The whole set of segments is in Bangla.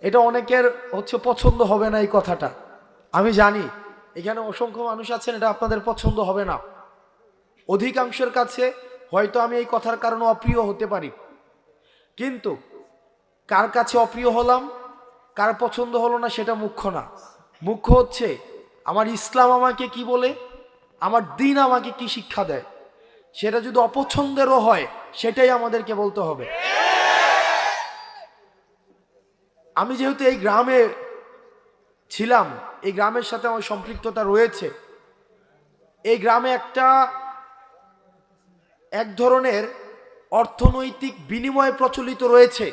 এটা অনেকের পছন্দ হবে না এই কথাটা, আমি জানি। এখানে অসংখ্য মানুষ আছেন, এটা আপনাদের পছন্দ হবে না। অধিকাংশের কাছে হয়তো আমি এই কথার কারণে অপ্রিয় হতে পারি, কিন্তু কার কাছে অপ্রিয় হলাম, কার পছন্দ হলো না সেটা মুখ্য না। মুখ্য হচ্ছে আমার ইসলাম আমাকে কি বলে, আমার দ্বীন আমাকে কি শিক্ষা দেয়। সেটা যদি অপছন্দেরও হয় সেটাই আমাদেরকে বলতে হবে। আমি যেহেতু এই গ্রামে ছিলাম, এই গ্রামের সাথে আমার সম্পৃক্ততা রয়েছে। এই গ্রামে এক ধরনের অর্থনৈতিক বিনিময় প্রচলিত রয়েছে,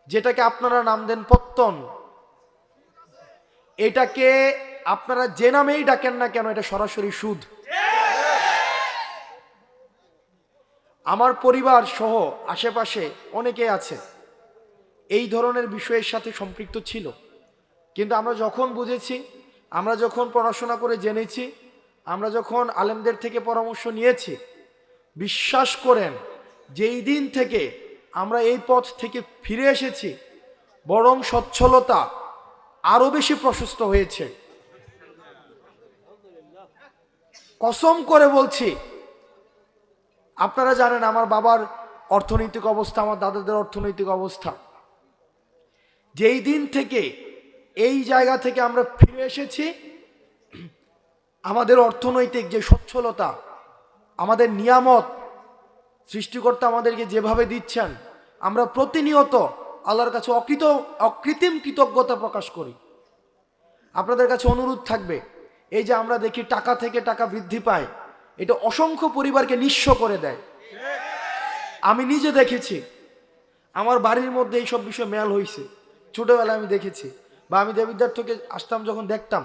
যেটাকে আপনারা নাম দেন পত্তন। এটাকে আপনারা যে নামেই ডাকেন না কেন, এটা সরাসরি সুদ। আমার পরিবার সহ আশেপাশে অনেকে আছে এই ধরনের বিষয়ের সাথে সম্পৃক্ত ছিল, কিন্তু আমরা যখন বুঝেছি, আমরা যখন পড়াশোনা করে জেনেছি, আমরা যখন আলেমদের থেকে পরামর্শ নিয়েছি, বিশ্বাস করেন যেই দিন থেকে আমরা এই পথ থেকে ফিরে এসেছি, বরং সচ্ছলতা আরো বেশি প্রশস্ত হয়েছে। কসম করে বলছি, আপনারা জানেন আমার বাবার অর্থনৈতিক অবস্থা, আমার দাদাদের অর্থনৈতিক অবস্থা। যেই দিন থেকে এই জায়গা থেকে আমরা ফিরে এসেছি, আমাদের অর্থনৈতিক যে সচ্ছলতা, আমাদের নিয়ামত সৃষ্টিকর্তা আমাদেরকে যেভাবে দিচ্ছেন, আমরা প্রতিনিয়ত আল্লাহর কাছে অকৃত্রিম কৃতজ্ঞতা প্রকাশ করি। আপনাদের কাছে অনুরোধ থাকবে, এই যে আমরা দেখি টাকা থেকে টাকা বৃদ্ধি পায়, এটা অসংখ্য পরিবারকে নিঃস্ব করে দেয়। আমি নিজে দেখেছি, আমার বাড়ির মধ্যে এইসব বিষয় মেল হয়েছে, ছোটবেলায় আমি দেখেছি, বা আমি দেবিদ্বার থেকে আসতাম যখন দেখতাম।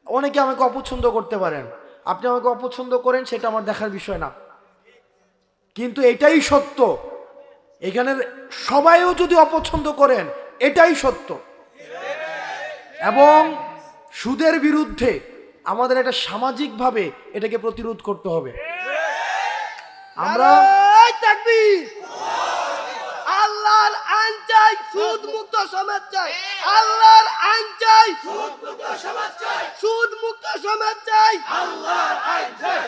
অনেকে আমাকে অপছন্দ করতে পারেন, আপনি আমাকে অপছন্দ করেন, সেটা আমার দেখার বিষয় না, কিন্তু এটাই সত্য। এখানের সবাইও যদি অপছন্দ করেন, এটাই সত্য। এবং সুদের বিরুদ্ধে আমাদের এটা সামাজিকভাবে এটাকে প্রতিরোধ করতে হবে। আমরা আল্লাহর আইন চাই, সুদ মুক্ত সমাজ চাই। আল্লাহর আইন চাই, সুদ মুক্ত সমাজ চাই। সুদ মুক্ত সমাজ চাই, আল্লাহর আইন চাই।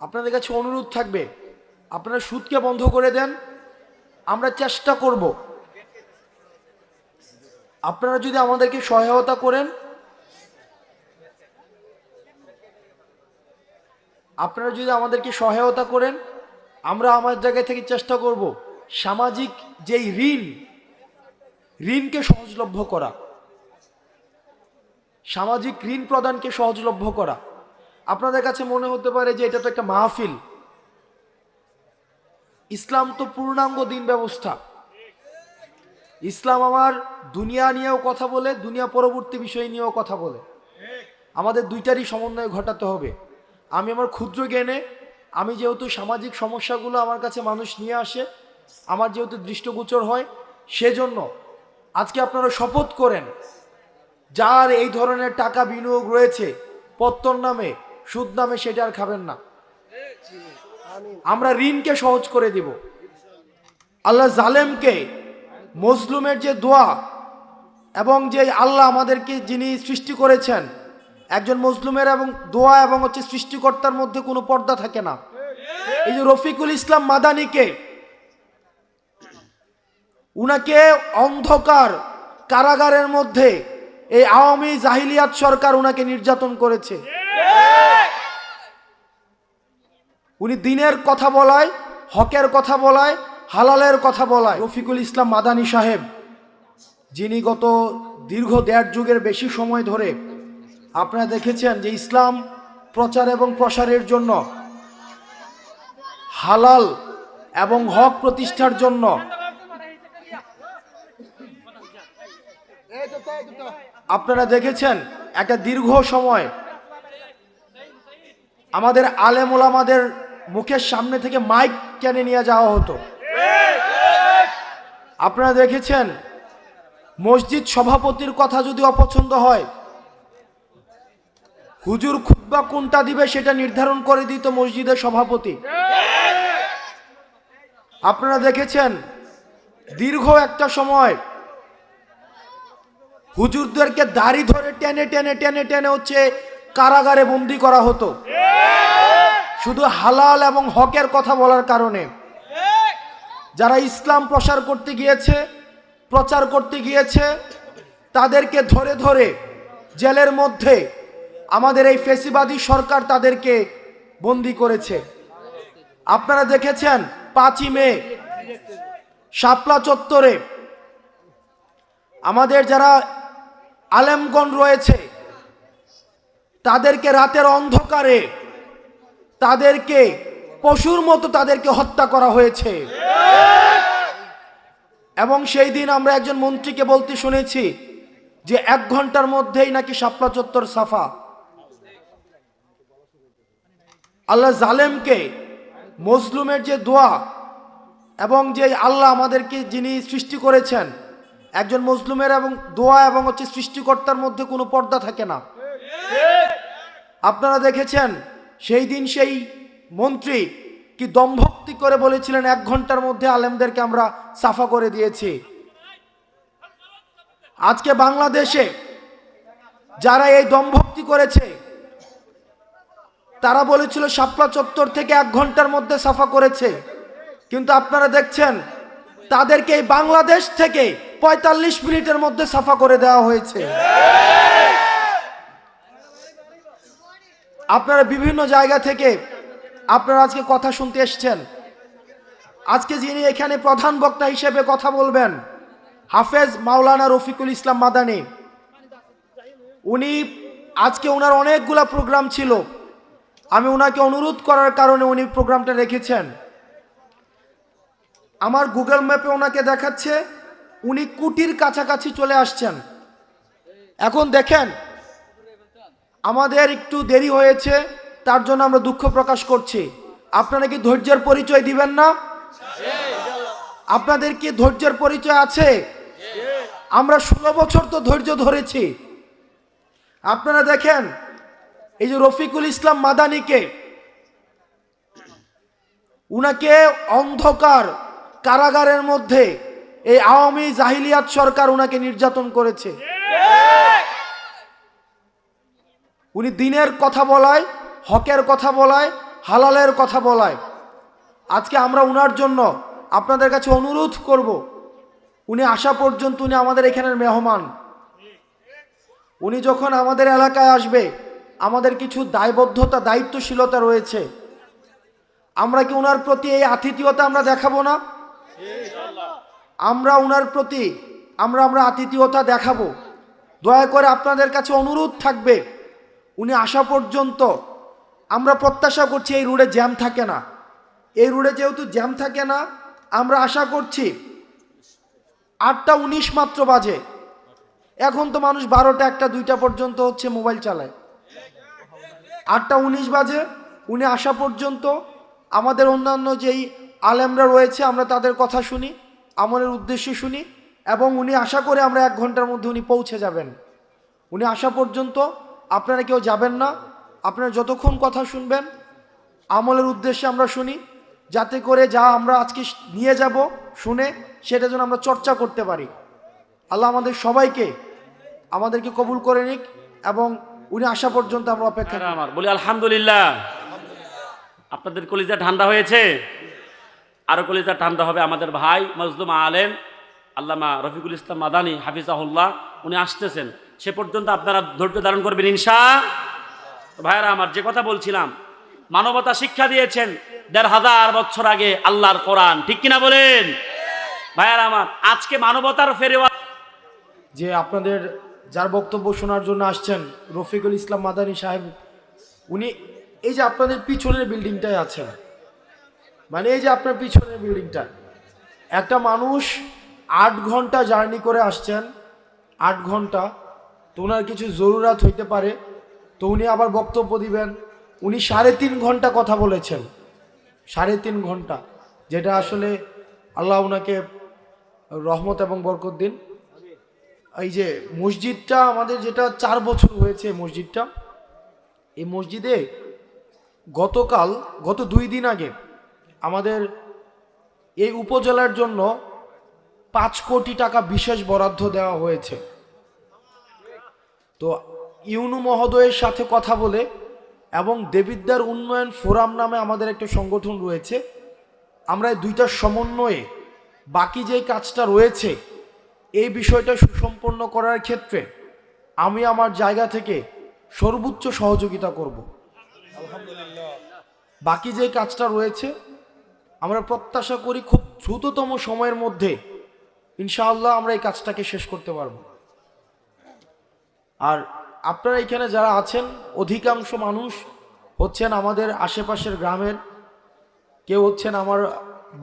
আপনাদের কাছে অনুরোধ থাকবে, আপনারা সুদকে বন্ধ করে দেন, আমরা চেষ্টা করব। আপনারা যদি আমাদেরকে সহায়তা করেন, আমরা আমার জায়গা থেকে চেষ্টা করব সামাজিক যেই ঋণকে সহজলভ্য করা, সামাজিক ঋণ প্রদানকে সহজলভ্য করা। আপনাদের কাছে মনে হতে পারে যে এটা তো একটা মাহফিল। ইসলাম তো পূর্ণাঙ্গ দিন ব্যবস্থা। ইসলাম আমার দুনিয়া নিয়েও কথা বলে, দুনিয়া পরবর্তী বিষয় নিয়েও কথা বলে। আমাদের দুইটারই সমন্বয় ঘটাতে হবে। আমি আমার ক্ষুদ্র জ্ঞানে, আমি যেহেতু সামাজিক সমস্যাগুলো আমার কাছে মানুষ নিয়ে আসে, আমার যেহেতু দৃষ্টিগোচর হয়, সেজন্য আজকে আপনারা শপথ করেন, যার এই ধরনের টাকা বিনিয়োগ রয়েছে পত্তন নামে, সুদ নামে, সেটা আর খাবেন না। আমরা ঋণকে সহজ করে দিব। আল্লাহ জালেমকে, মজলুমের যে দোয়া, এবং যে আল্লাহ আমাদেরকে যিনি সৃষ্টি করেছেন, একজন মজলুমের এবং দোয়া এবং সৃষ্টিকর্তার মধ্যে কোনো পর্দা থাকে না। এই যে রফিকুল ইসলাম মাদানিকে, উনাকে অন্ধকার কারাগারের মধ্যে এই আওয়ামী জাহিলিয়াত সরকার উনাকে নির্যাতন করেছে। উনি দিনের কথা বলায়, হকের কথা বলায়, হালালের কথা বলায়। রফিকুল ইসলাম মাদানি সাহেব, যিনি গত দীর্ঘ 1.5 যুগের বেশি সময় ধরে আপনারা দেখেছেন যে ইসলাম প্রচার এবং প্রসারের জন্য, হালাল এবং হক প্রতিষ্ঠার জন্য আপনারা দেখেছেন একটা দীর্ঘ সময় আমাদের আলেম ওলামাদের মুখের সামনে থেকে মাইক টেনে নিয়ে যাওয়া হতো। আপনারা দেখেছেন মসজিদ সভাপতির কথা যদি অপছন্দ হয়, হুজুর খুতবা কোনটা দিবে সেটা নির্ধারণ করে দিত মসজিদের সভাপতি। আপনারা দেখেছেন দীর্ঘ একটা সময় হুজুরদেরকে দাড়ি ধরে টেনে টেনে টেনে টেনে হচ্ছে কারাগারে বন্দি করা হতো, শুধু হালাল এবং হকের কথা বলার কারণে। যারা ইসলাম প্রচার করতে গিয়েছে তাদেরকে ধরে ধরে জেলের মধ্যে আমাদের এই ফ্যাসিবাদী সরকার তাদেরকে বন্দি করেছে। আপনারা দেখেছেন 5ই মে শাপলা চত্বরে আমাদের যারা আলেমগণ রয়েছে তাদেরকে রাতের অন্ধকারে তাদেরকে পশুর মতো তাদেরকে হত্যা করা হয়েছে। এবং সেই দিন আমরা একজন মন্ত্রীকে বলতে শুনেছি যে 1 ঘন্টার মধ্যেই নাকি শাপলা চত্বর সাফা। আল্লাহ জালেমকে, মজলুমের যে দোয়া এবং যে আল্লাহ আমাদেরকে যিনি সৃষ্টি করেছেন, একজন মজলুমের এবং দোয়া এবং হচ্ছে সৃষ্টিকর্তার মধ্যে কোনো পর্দা থাকে না। আপনারা দেখেছেন সেই দিন সেই মন্ত্রী কি দম্ভক্তি করে বলেছিলেন 1 ঘন্টার মধ্যে আলেমদেরকে আমরা সাফা করে দিয়েছি। আজকে বাংলাদেশে যারা এই দম্ভক্তি করেছে তারা বলেছিল শাপলা চত্বর থেকে 1 ঘন্টার মধ্যে সাফা করেছে, কিন্তু আপনারা দেখছেন তাদেরকে এই বাংলাদেশ থেকে 45 মিনিটের মধ্যে সাফা করে দেওয়া হয়েছে। আপনারা বিভিন্ন জায়গা থেকে আপনারা আজকে কথা শুনতে এসছেন। আজকে যিনি এখানে প্রধান বক্তা হিসেবে কথা বলবেন হাফেজ মাওলানা রফিকুল ইসলাম মাদানী, উনি আজকে ওনার অনেকগুলা প্রোগ্রাম ছিল, আমি ওনাকে অনুরোধ করার কারণে উনি প্রোগ্রামটা রেখেছেন। আমার গুগল ম্যাপে ওনাকে দেখাচ্ছে উনি কোটির কাছাকাছি চলে আসছেন। এখন দেখেন আমাদের একটু দেরি হয়েছে, তার জন্য আমরা দুঃখ প্রকাশ করছি। আপনারা কি ধৈর্যের পরিচয় দিবেন না? আপনাদের কি ধৈর্যের পরিচয় আছে? আমরা 16 বছর তো ধৈর্য ধরেছি। আপনারা দেখেন এই যে রফিকুল ইসলাম মাদানীকে, উনাকে অন্ধকার কারাগারের মধ্যে এই আওয়ামী জাহিলিয়াত সরকার উনাকে নির্যাতন করেছে। উনি দিনের কথা বলায়, হকের কথা বলায়, হালালের কথা বলায়। আজকে আমরা উনার জন্য আপনাদের কাছে অনুরোধ করব, উনি আসা পর্যন্ত উনি আমাদের এখানের মেহমান। উনি যখন আমাদের এলাকায় আসবে আমাদের কিছু দায়বদ্ধতা, দায়িত্বশীলতা রয়েছে। আমরা কি উনার প্রতি এই আতিথেয়তা আমরা দেখাবো না? আমরা উনার প্রতি আমরা আতিথেয়তা দেখাবো। দয়া করে আপনাদের কাছে অনুরোধ থাকবে, উনি আসা পর্যন্ত আমরা প্রত্যাশা করছি এই রোডে জ্যাম থাকে না। এই রোডে যেহেতু জ্যাম থাকে না, আমরা আশা করছি 8টা 19 মাত্র বাজে, এখন তো মানুষ 12টা 1টা 2টা পর্যন্ত হচ্ছে মোবাইল চালায়। 8টা 19 বাজে, উনি আসা পর্যন্ত আমাদের অন্যান্য যেই আলেমরা রয়েছে আমরা তাদের কথা শুনি, আমলের উদ্দেশ্যে শুনি, এবং উনি আশা করে আমরা 1 ঘন্টার মধ্যে উনি পৌঁছে যাবেন। উনি আসা পর্যন্ত আপনারা কেউ যাবেন না। আপনারা যতক্ষণ কথা শুনবেন আমলের উদ্দেশ্যে আমরা শুনি, যাতে করে যা আমরা আজকে নিয়ে যাব শুনে সেটা যেন আমরা চর্চা করতে পারি। আল্লাহ আমাদের সবাইকে আমাদেরকে কবুল করে নিক, এবং উনি আসা পর্যন্ত আমরা অপেক্ষা করি। আমার বলি আলহামদুলিল্লাহ। আপনাদের কলিজা ঠান্ডা হয়েছে, আরো কলিজা ঠান্ডা হবে আমাদের ভাই মজলুম আলেম আল্লামা রফিকুল ইসলাম মাদানী হাফিজাহুল্লাহ, উনি আসতেছেন। সে পর্যন্ত আপনারা ধৈর্য ধারণ করবেন ইনশাআল্লাহ। ভাইরা আমার, যে কথা বলছিলাম, মানবতা শিক্ষা দিয়েছেন 1500 বছর আগে আল্লাহর কোরআন, ঠিক কিনা বলেন ভাইরা আমার? আজকে মানবতার ফেরিওয়ালা যে আপনাদের যার বক্তব্য শোনার জন্য আসছেন রফিকুল ইসলাম মাদানী সাহেব, উনি এই যে আপনাদের পিছনের বিল্ডিংটায় আছেন, মানে এই যে আপনার পিছনের বিল্ডিংটা, একটা মানুষ 8 ঘন্টা জার্নি করে আসছেন, 8 ঘন্টা, তো ওনার কিছু জরুরাত হইতে পারে, তো উনি আবার বক্তব্য দিবেন। উনি 3.5 ঘন্টা কথা বলেছেন, 3.5 ঘন্টা, যেটা আসলে আল্লাহ ওনাকে রহমত এবং বরকত দিন। এই যে মসজিদটা আমাদের, যেটা 4 বছর হয়েছে মসজিদটা, এই মসজিদে গত 2 দিন আগে আমাদের এই উপজেলার জন্য 5 কোটি টাকা বিশেষ বরাদ্দ দেওয়া হয়েছে। তো ইউনু মহোদয়ের সাথে কথা বলে এবং দেবিদ্যার উন্নয়ন ফোরাম নামে আমাদের একটা সংগঠন রয়েছে, আমরা এই দুইটার সমন্বয়ে বাকি যেই কাজটা রয়েছে এই বিষয়টা সুসম্পন্ন করার ক্ষেত্রে আমি আমার জায়গা থেকে সর্বোচ্চ সহযোগিতা করব। বাকি যে কাজটা রয়েছে আমরা প্রত্যাশা করি খুব দ্রুততম সময়ের মধ্যে ইনশাআল্লাহ আমরা এই কাজটাকে শেষ করতে পারব। আর আপনারা এখানে যারা আছেন অধিকাংশ মানুষ হচ্ছেন আমাদের আশেপাশের গ্রামের, কেউ হচ্ছেন আমার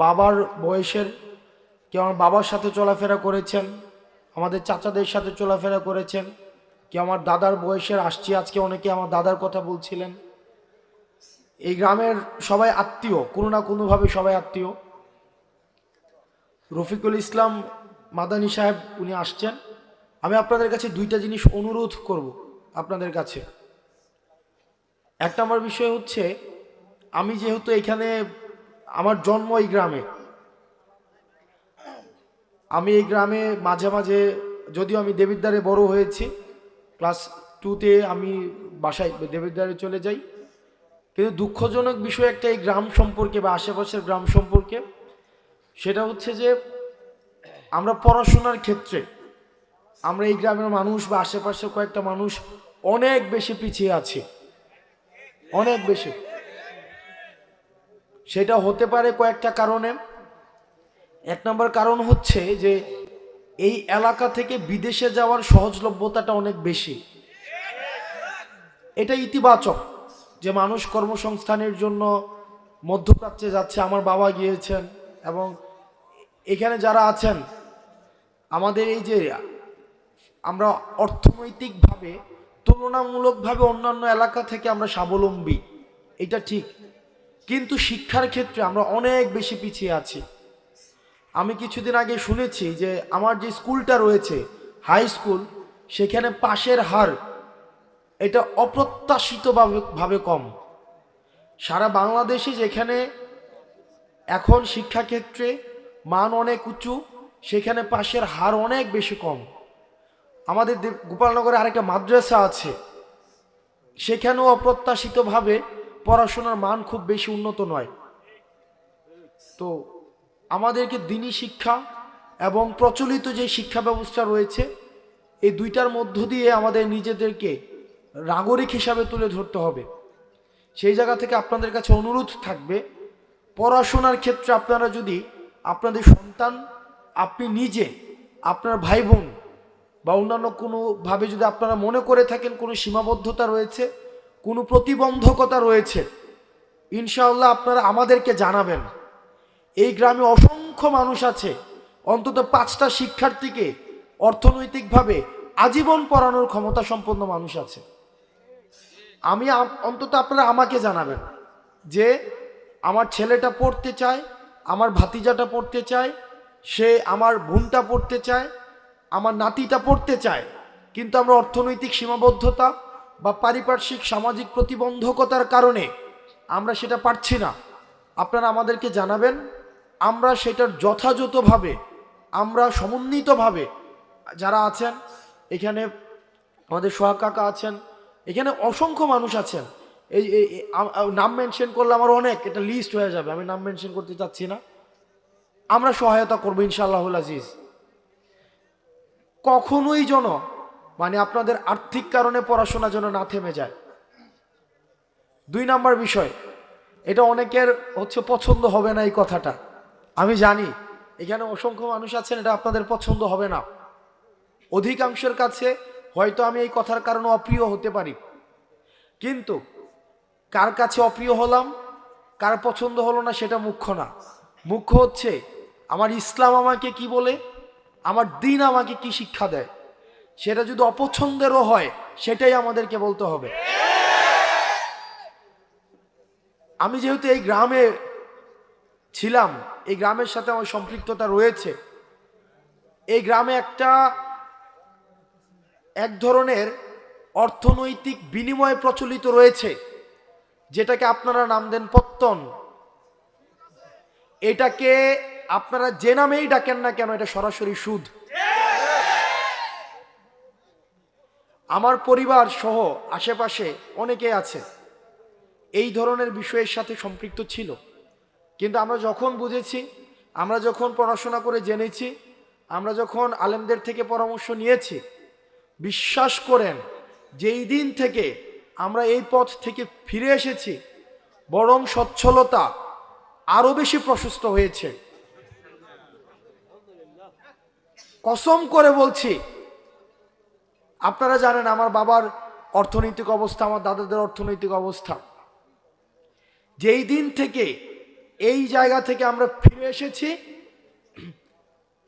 বাবার বয়সের, কেউ আমার বাবার সাথে চলাফেরা করেছেন, আমাদের চাচাদের সাথে চলাফেরা করেছেন, কেউ আমার দাদার বয়সের, আসছি আজকে অনেকে আমার দাদার কথা বলছিলেন। এই গ্রামের সবাই আত্মীয়, কোনো না কোনোভাবে সবাই আত্মীয়। রফিকুল ইসলাম মাদানী সাহেব উনি আসছেন। আমি আপনাদের কাছে দুইটা জিনিস অনুরোধ করব আপনাদের কাছে। এক নম্বর বিষয় হচ্ছে, আমি যেহেতু এখানে আমার জন্ম এই গ্রামে, আমি এই গ্রামে মাঝে মাঝে, যদিও আমি দেবিদ্বারে বড় হয়েছি, ক্লাস 2তে আমি বাসায় দেবিদ্বারে চলে যাই, কিন্তু দুঃখজনক বিষয় একটা এই গ্রাম সম্পর্কে বা আশেপাশের গ্রাম সম্পর্কে, সেটা হচ্ছে যে আমরা পড়াশোনার ক্ষেত্রে আমরা এই গ্রামের মানুষ বা আশেপাশের কয়েকটা মানুষ অনেক বেশি পিছিয়ে আছি, অনেক বেশি। সেটা হতে পারে কয়েকটা কারণে। এক নম্বর কারণ হচ্ছে যে এই এলাকা থেকে বিদেশে যাওয়ার সহজলভ্যতাটা অনেক বেশি। এটা ইতিবাচক যে মানুষ কর্মসংস্থানের জন্য মধ্যপ্রাচ্যে যাচ্ছে, আমার বাবা গিয়েছেন, এবং এখানে যারা আছেন আমাদের এই যে আমরা অর্থনৈতিকভাবে তুলনামূলকভাবে অন্যান্য এলাকা থেকে আমরা স্বাবলম্বী, এটা ঠিক, কিন্তু শিক্ষার ক্ষেত্রে আমরা অনেক বেশি পিছিয়ে আছি। আমি কিছুদিন আগে শুনেছি যে আমার যে স্কুলটা রয়েছে হাই স্কুল, সেখানে পাশের হার এটা অপ্রত্যাশিতভাবে কম। সারা বাংলাদেশে যেখানে এখন শিক্ষাক্ষেত্রে মান অনেক উঁচু, সেখানে পাশের হার অনেক বেশি কম। আমাদের গোপালনগরে আরেকটা মাদ্রাসা আছে, সেখানেও অপ্রত্যাশিতভাবে পড়াশোনার মান খুব বেশি উন্নত নয়। তো আমাদেরকে দিনী শিক্ষা এবং প্রচলিত যে শিক্ষা ব্যবস্থা রয়েছে এই দুইটার মধ্য দিয়ে আমাদের নিজেদেরকে নাগরিক হিসাবে তুলে ধরতে হবে। সেই জায়গা থেকে আপনাদের কাছে অনুরোধ থাকবে, পড়াশোনার ক্ষেত্রে আপনারা যদি আপনাদের সন্তান, আপনি নিজে, আপনার ভাই বোন বা অন্যান্য কোনোভাবে যদি আপনারা মনে করে থাকেন কোনো সীমাবদ্ধতা রয়েছে, কোনো প্রতিবন্ধকতা রয়েছে, ইনশাআল্লাহ আপনারা আমাদেরকে জানাবেন। এই গ্রামে অসংখ্য মানুষ আছে, অন্তত 5টা শিক্ষার্থীকে অর্থনৈতিকভাবে আজীবন পড়ানোর ক্ষমতা সম্পন্ন মানুষ আছে। আমি অন্তত আপনারা আমাকে জানাবেন যে আমার ছেলেটা পড়তে চায়, আমার ভাতিজাটা পড়তে চায়, সে আমার বোনটা পড়তে চায়, আমার নাতিটা পড়তে চায়, কিন্তু আমরা অর্থনৈতিক সীমাবদ্ধতা বা পারিপার্শ্বিক সামাজিক প্রতিবন্ধকতার কারণে আমরা সেটা পারছি না। আপনারা আমাদেরকে জানাবেন, আমরা সেটার যথাযথভাবে, আমরা সমন্বিতভাবে, যারা আছেন এখানে আমাদের সোহাগ কাকা আছেন, এখানে অসংখ্য মানুষ আছেন, এই নাম মেনশন করলে আমার অনেক, এটা লিস্ট হয়ে যাবে, আমি নাম মেনশন করতে চাচ্ছি না। আমরা সহায়তা করবো ইনশাআল্লাহুল আজিজ। কখনোই যেন মানে আপনাদের আর্থিক কারণে পড়াশোনা যেন না থেমে যায়। 2 নাম্বার বিষয়, এটা অনেকের হচ্ছে পছন্দ হবে না এই কথাটা, আমি জানি এখানে অসংখ্য মানুষ আছেন, এটা আপনাদের পছন্দ হবে না। অধিকাংশের কাছে হয়তো আমি এই কথার কারণে অপ্রিয় হতে পারি, কিন্তু কার কাছে অপ্রিয় হলাম, কার পছন্দ হলো না সেটা মুখ্য না। মুখ্য হচ্ছে আমার ইসলাম আমাকে কি বলে, আমার দ্বীন আমাকে কি শিক্ষা দেয়। সেটা যদি অপছন্দেরও হয় সেটাই আমাদেরকে বলতে হবে। আমি যেহেতু এই গ্রামে ছিলাম, এই গ্রামের সাথে আমার সম্পৃক্ততা রয়েছে, এই গ্রামে এক ধরনের অর্থনৈতিক বিনিময় প্রচলিত রয়েছে, যেটাকে আপনারা নাম দেন পত্তন। এটাকে আপনারা যে নামেই ডাকেন না কেন, এটা সরাসরি সুদ। আমার পরিবার সহ আশেপাশে অনেকে আছে এই ধরনের বিষয়ের সাথে সম্পৃক্ত ছিল, কিন্তু আমরা যখন বুঝেছি, আমরা যখন পড়াশোনা করে জেনেছি, আমরা যখন আলেমদের থেকে পরামর্শ নিয়েছি, বিশ্বাস করেন যেই দিন থেকে আমরা এই পথ থেকে ফিরে এসেছি, বরং সচ্ছলতা আরো বেশি প্রশস্ত হয়েছে। কসম করে বলছি, আপনারা জানেন আমার বাবার অর্থনৈতিক অবস্থা, আমার দাদাদের অর্থনৈতিক অবস্থা। যেই দিন থেকে এই জায়গা থেকে আমরা ফিরে এসেছি,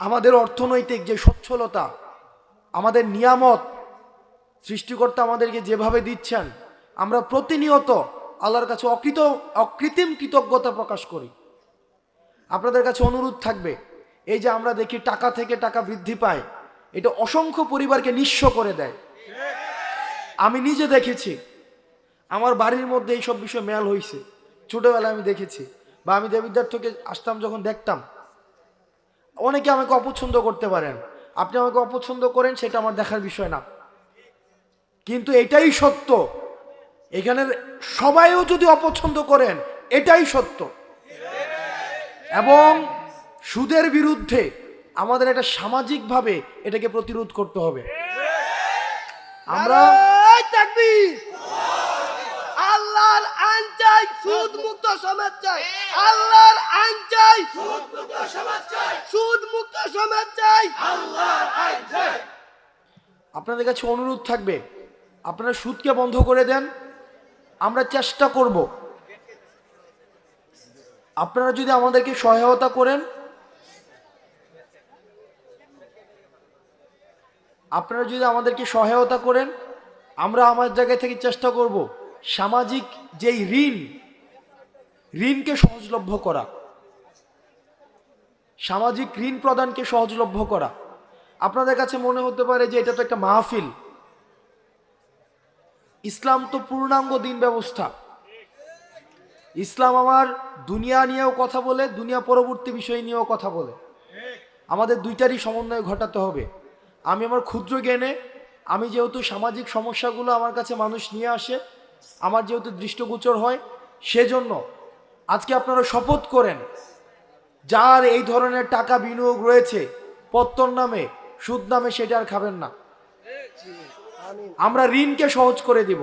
আমাদের অর্থনৈতিক যে সচ্ছলতা, আমাদের নিয়ামত সৃষ্টিকর্তা আমাদেরকে যেভাবে দিচ্ছেন, আমরা প্রতিনিয়ত আল্লাহর কাছে অকৃত্রিম কৃতজ্ঞতা প্রকাশ করি। আপনাদের কাছে অনুরোধ থাকবে, এই যে আমরা দেখি টাকা থেকে টাকা বৃদ্ধি পায়, এটা অসংখ্য পরিবারকে নিঃস্ব করে দেয়। আমি নিজে দেখেছি, আমার বাড়ির মধ্যে এইসব বিষয় মেল হয়েছে, ছোটবেলায় আমি দেখেছি, বা আমি দেবিদ্বার থেকে আসতাম যখন দেখতাম। অনেকে আমাকে অপছন্দ করতে পারেন, আপনি আমাকে অপছন্দ করেন, সেটা আমার দেখার বিষয় না, কিন্তু এটাই সত্য। এখানের সবাইও যদি অপছন্দ করেন, এটাই সত্য। এবং সুদের বিরুদ্ধে আমাদের একটা সামাজিকভাবে এটাকে প্রতিরোধ করতে হবে। আমরা নারায়ে তাকবীর। আল্লাহর আইন চাই, সুদ মুক্ত সমাজ চাই। আল্লাহর আইন চাই, সুদ মুক্ত সমাজ চাই। সুদ মুক্ত সমাজ চাই। আল্লাহর আইন চাই। আপনাদের কাছে অনুরোধ থাকবে, আপনারা সুদকে বন্ধ করে দেন, আমরা চেষ্টা করব। আপনারা যদি আমাদেরকে সহায়তা করেন, আমরা আমার জায়গা থেকে চেষ্টা করব সামাজিক যেই ঋণকে সহজলভ্য করা, সামাজিক ঋণ প্রদানকে সহজলভ্য করা। আপনাদের কাছে মনে হতে পারে যে এটা তো একটা মাহফিল। ইসলাম তো পূর্ণাঙ্গ দিন ব্যবস্থা। ইসলাম আমার দুনিয়া নিয়েও কথা বলে, দুনিয়া পরবর্তী বিষয় নিয়েও কথা বলে। আমাদের দুইটারই সমন্বয় ঘটাতে হবে। আমি আমার ক্ষুদ্র জ্ঞানে, আমি যেহেতু সামাজিক সমস্যাগুলো আমার কাছে মানুষ নিয়ে আসে, আমার যেহেতু দৃষ্টিগোচর হয়, সেজন্য আজকে আপনারা শপথ করেন, যার এই ধরনের টাকা বিনিয়োগ রয়েছে পত্তর নামে, সুদ নামে, সেটা আর খাবেন না। আমরা ঋণকে সহজ করে দিব।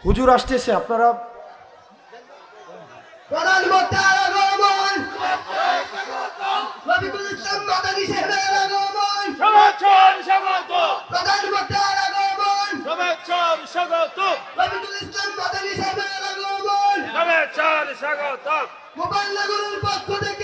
হুজুর আসতেছে, আপনারা প্রধানমন্ত্রী আগমন, রফিকুল ইসলাম মাদানী সাহেবের আগমন, প্রধানমন্ত্রী আগমন, রফিকুল ইসলাম মাদানী সাহেবের আগমন, মোবাইল নগরের পক্ষ থেকে